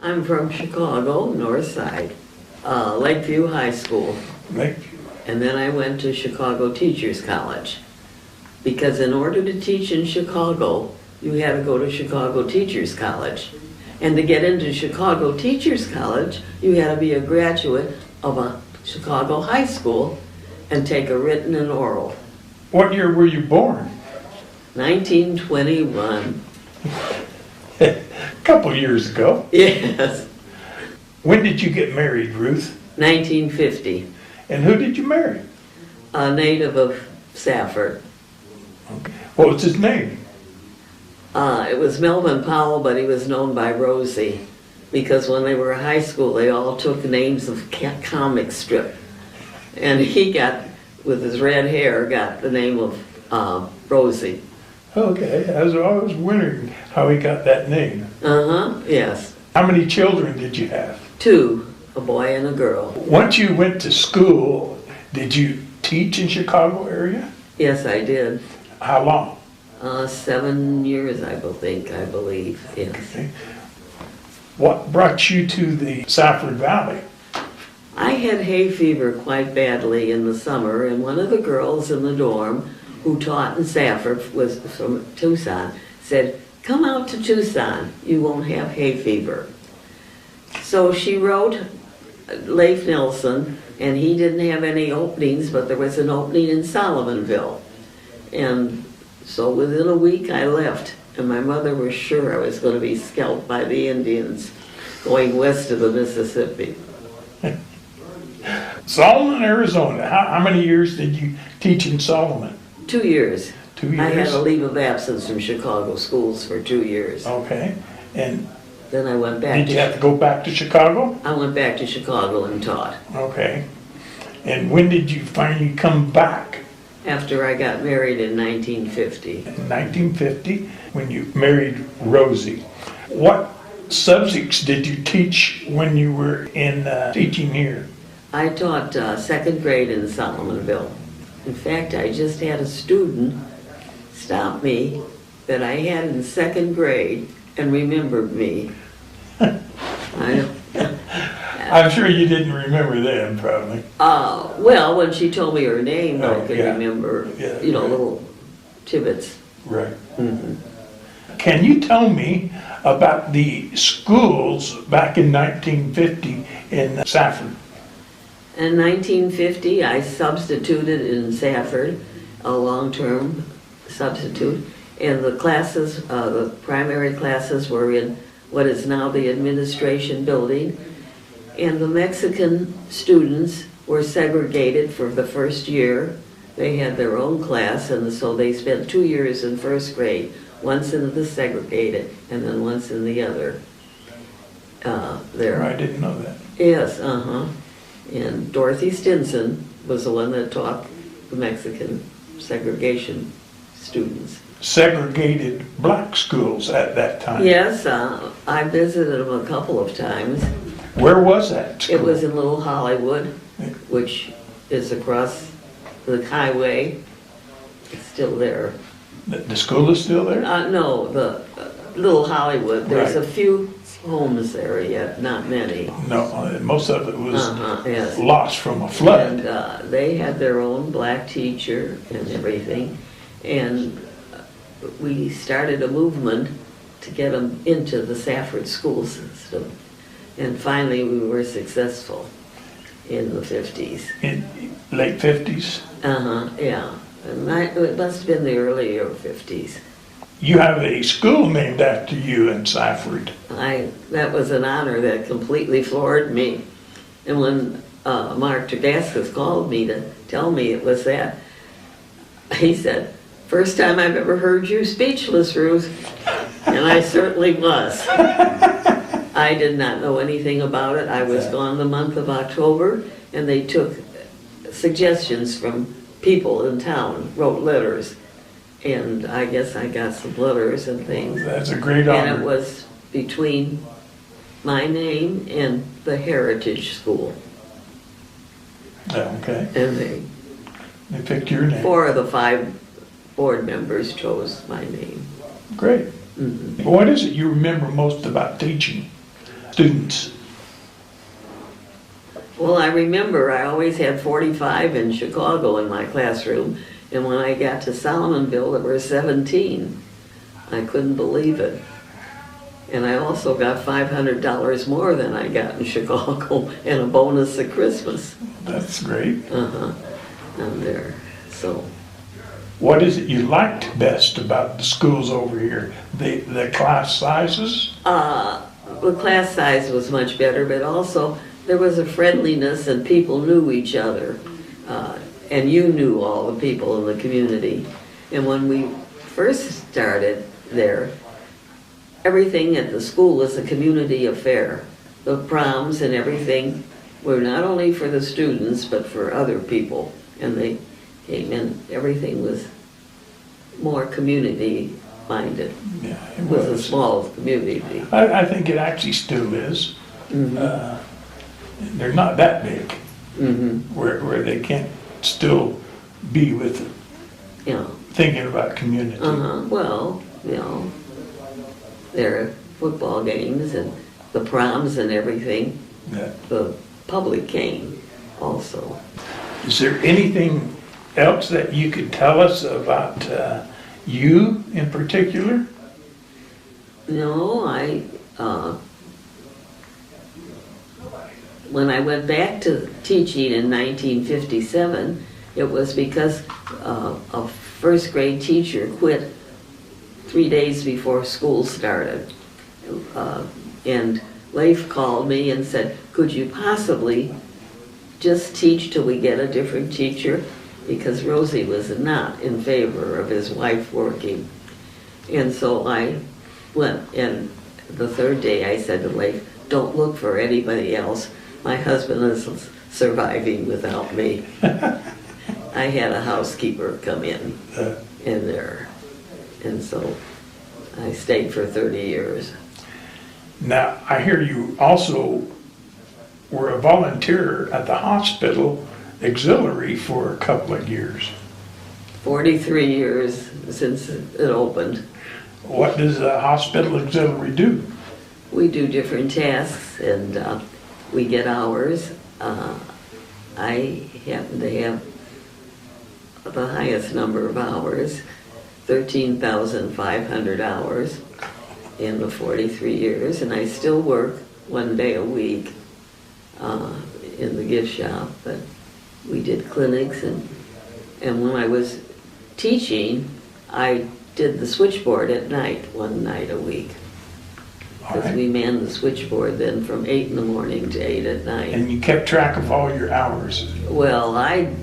I'm from Chicago, North Side, Lakeview High School. Lakeview. And then I went to Chicago Teachers College. Because in order to teach in Chicago, you had to go to Chicago Teachers College. And to get into Chicago Teachers College, you had to be a graduate of a Chicago high school and take a written and oral. What year were you born? 1921. A couple years ago. Yes. When did you get married, Ruth? 1950. And who did you marry? A native of Safford. Okay. What was his name? It was Melvin Powell, but he was known by Rosie. Because when they were in high school, they all took names of comic strip. And he got, with his red hair, got the name of Rosie. Okay, I was always wondering how he got that name. Yes. How many children did you have? 2, a boy and a girl. Once you went to school, did you teach in Chicago area? Yes, I did. How long? 7 years, I believe, yes. Okay. What brought you to the Safford Valley? I had hay fever quite badly in the summer, and one of the girls in the dorm who taught in Safford, was from Tucson, said, "Come out to Tucson, you won't have hay fever." So she wrote Leif Nelson, and he didn't have any openings, but there was an opening in Solomonville. And so within a week I left, and my mother was sure I was going to be scalped by the Indians going west of the Mississippi. Solomon, Arizona. How many years did you teach in Solomon? 2 years. 2 years? I had a leave of absence from Chicago schools for 2 years. Okay. And Then I went back. did you have to go back to Chicago? I went back to Chicago and taught. Okay. And when did you finally come back? After I got married in 1950. In 1950, when you married Rosie. What subjects did you teach when you were in teaching here? I taught 2nd grade in Solomonville. In fact, I just had a student stop me that I had in 2nd grade and remembered me. I'm sure you didn't remember them, probably. Well, when she told me her name, I could yeah. remember, Yeah, little tidbits. Right. Mm-hmm. Can you tell me about the schools back in 1950 in Safford? In 1950, I substituted in Safford, a long-term substitute, and the classes, the primary classes were in what is now the administration building, and the Mexican students were segregated for the first year. They had their own class, and so they spent 2 years in 1st grade, once in the segregated, and then once in the other. There. I didn't know that. Yes, And Dorothy Stinson was the one that taught the Mexican segregation students. Segregated black schools at that time. Yes, I visited them a couple of times. Where was that school? It was in Little Hollywood, which is across the highway. It's still there. The school is still there? No, the Little Hollywood. There's Right. a few homes there yet, not many. No, most of it was Yes. lost from a flood. And they had their own black teacher and everything. And we started a movement to get them into the Safford school system. And finally we were successful in the 50s. In late 50s? Yeah. And it must have been the earlier 50s. You have a school named after you in Safford. That was an honor that completely floored me. And when Mark Tergascus called me to tell me it was that, he said, "First time I've ever heard you speechless, Ruth." And I certainly was. I did not know anything about it. I was gone the month of October, and they took suggestions from people in town, wrote letters. And I guess I got some letters and things. That's a great honor. And it was between my name and the Heritage School. Okay. And they picked your name. 4 of the 5 board members chose my name. Great. Mm-hmm. What is it you remember most about teaching? students? Well, I remember I always had 45 in Chicago in my classroom, and when I got to Solomonville, there were 17. I couldn't believe it. And I also got $500 more than I got in Chicago, and a bonus at Christmas. That's great. I'm there, so. What is it you liked best about the schools over here? The class sizes? The class size was much better, but also there was a friendliness and people knew each other. And you knew all the people in the community. And when we first started there, everything at the school was a community affair. The proms and everything were not only for the students, but for other people. And they came in, everything was more community-minded. Yeah, It was a small community. I think it actually still is. They're not that big, where they can't still be with You know, thinking about community. well, you know, there are football games and the proms and everything. Yeah. The public came also. Is there anything else that you could tell us about you in particular? No, when I went back to teaching in 1957, it was because a first grade teacher quit 3 days before school started. And Leif called me and said, could you possibly just teach till we get a different teacher? Because Rosie was not in favor of his wife working. And so I went, and the third day I said to Leif, don't look for anybody else. My husband is surviving without me. I had a housekeeper come in there. And so I stayed for 30 years. Now, I hear you also were a volunteer at the hospital auxiliary for a couple of years. 43 years since it opened. What does a hospital auxiliary do? We do different tasks and we get hours. I happen to have the highest number of hours, 13,500 hours in the 43 years, and I still work 1 day a week in the gift shop, but we did clinics, and when I was teaching, I did the switchboard at night, 1 night a week. Because we manned the switchboard then from 8 in the morning to 8 at night. And you kept track of all your hours? Well, I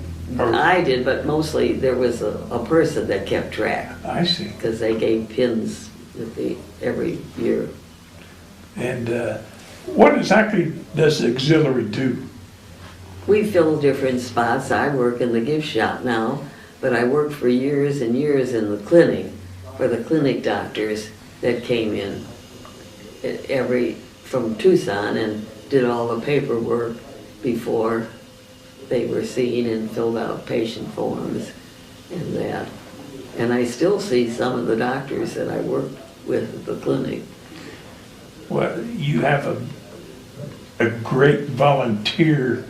did, but mostly there was a person that kept track. I see. Because they gave pins every year. And what exactly does the auxiliary do? We fill different spots. I work in the gift shop now, but I worked for years and years in the clinic for the clinic doctors that came in from Tucson and did all the paperwork before they were seen and filled out patient forms and that. And I still see some of the doctors that I worked with at the clinic. Well, you have a great volunteer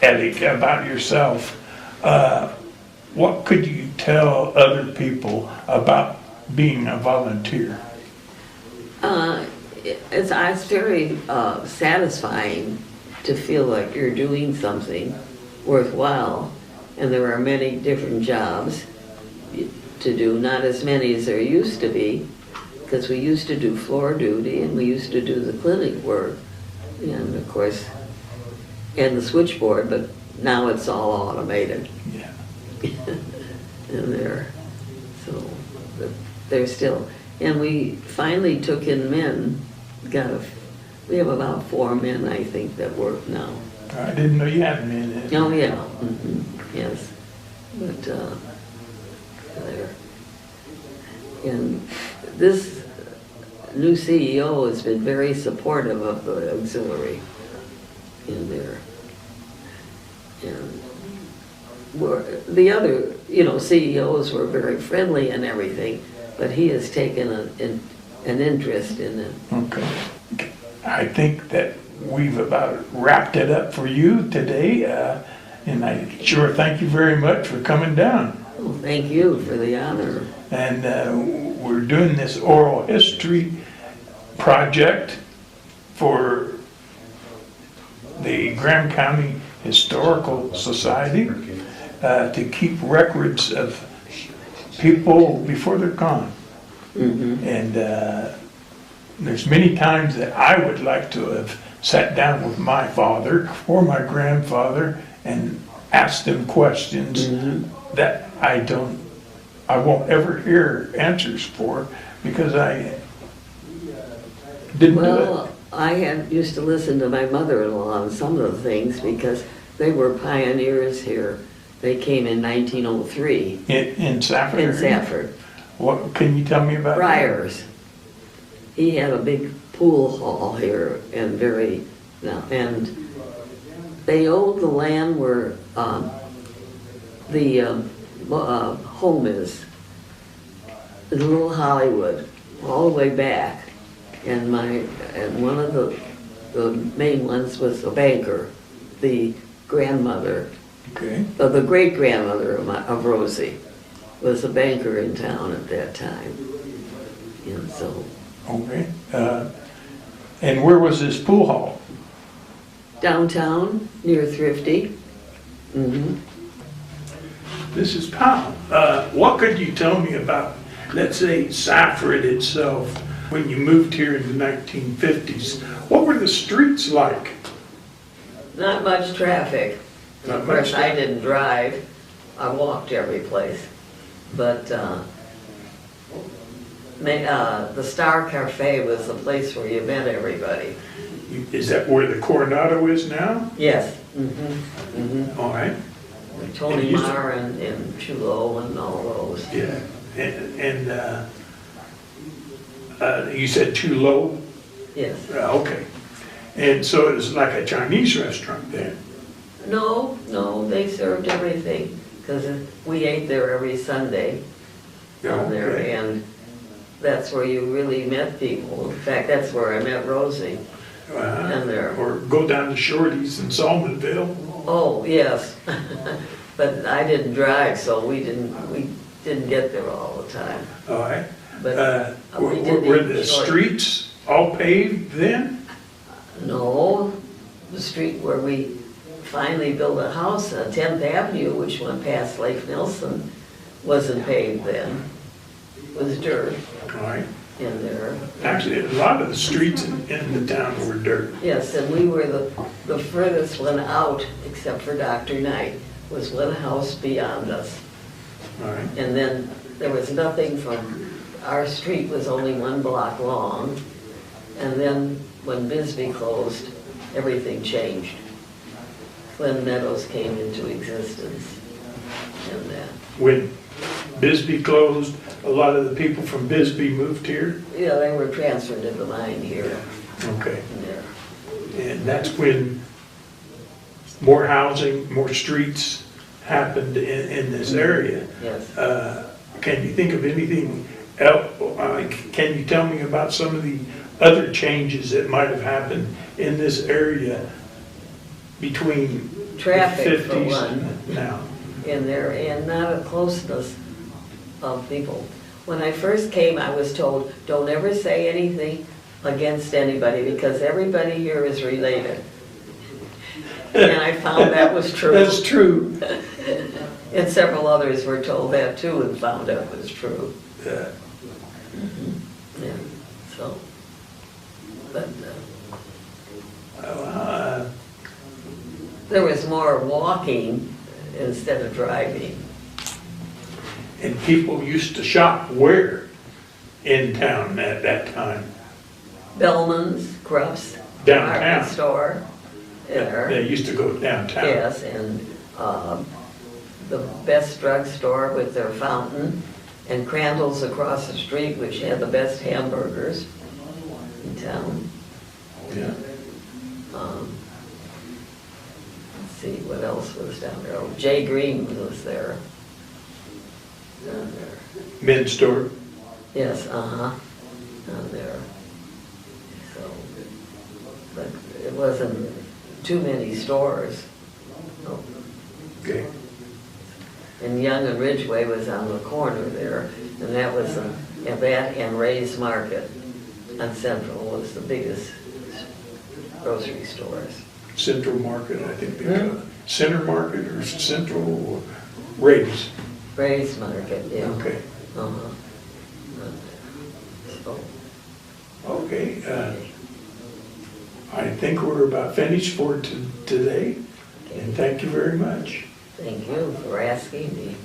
ethic about yourself. What could you tell other people about being a volunteer? It's very satisfying to feel like you're doing something worthwhile, and there are many different jobs to do, not as many as there used to be, because we used to do floor duty and we used to do the clinic work, and of course, and the switchboard, but now it's all automated. Yeah. And so they're still, and we finally took in men. We have about 4 men, I think, that work now. I didn't know you had men in it. Oh, yeah, yes, but there. And this new CEO has been very supportive of the auxiliary in there. And the other, CEOs were very friendly and everything, but he has taken an interest in it. Okay. I think that we've about wrapped it up for you today, and I sure thank you very much for coming down. Well, thank you for the honor. And we're doing this oral history project for the Graham County Historical Society to keep records of people before they're gone. And there's many times that I would like to have sat down with my father or my grandfather and asked them questions that I won't ever hear answers for because I didn't do it. Well, I used to listen to my mother-in-law on some of the things because they were pioneers here. They came in 1903. In Safford? In Safford. What can you tell me about Briars. He had a big pool hall here and and they owned the land where the home is, in Little Hollywood, all the way back. And one of the main ones was a banker, the grandmother, the great grandmother of Rosie, was a banker in town at that time. And so. Okay. And where was this pool hall? Downtown, near Thrifty. This is Powell. What could you tell me about, let's say, Safford itself, when you moved here in the 1950s? What were the streets like? Not much traffic. Not Of course, much I didn't drive. I walked every place. But the Star Cafe was the place where you met everybody. Is that where the Coronado is now? Yes. All right. Tony Marr and Chulo and all those. Yeah. And you said Chulo? Yes. Okay. And so it was like a Chinese restaurant then? No, they served everything because we ate there every Sunday down there, and that's where you really met people. In fact, that's where I met Rosie. And there. Or go down to Shorty's in Salmonville? Oh, yes. But I didn't drive, so we didn't get there all the time. All right. But were the streets all paved then? No, the street where we finally built a house on 10th Avenue, which went past Lake Nelson, wasn't paved then. It was dirt. All right. In there. Actually, a lot of the streets in the town were dirt. Yes, and we were the furthest one out, except for Dr. Knight, was one house beyond us. All right. And then there was nothing our street was only 1 block long. And then when Bisbee closed, everything changed. Glen Meadows came into existence. And when Bisbee closed, a lot of the people from Bisbee moved here? Yeah, they were transferred to the mine here. Okay. Yeah. And that's when more housing, more streets happened in this area. Yes. Can you think of anything else? Can you tell me about some of the other changes that might have happened in this area between Traffic, the for 50s one. and now? In there, and not a closeness of people. When I first came, I was told, don't ever say anything against anybody because everybody here is related. And I found that was true. That's true. And several others were told that too and found out it was true. Yeah. Yeah, so, but there was more walking instead of driving. And people used to shop where in town at that time? Bellman's, Gruff's, Downtown. department store. There. They used to go downtown. Yes, and the best drugstore with their fountain, and Crandall's across the street, which had the best hamburgers in town. Yeah. Let's see, what else was down there? Oh, Jay Green was there. Down there. Men's store. Yes, down there. but it wasn't too many stores. Okay. And Young and Ridgeway was on the corner there, and that was that and Ray's Market on Central was the biggest grocery stores. Central Market, I think they call it. Center Market or Central or Ray's. Ray's Market, yeah. Okay. Uh-huh. So, Okay. I think we're about finished for today. And thank you very much. thank you for asking me.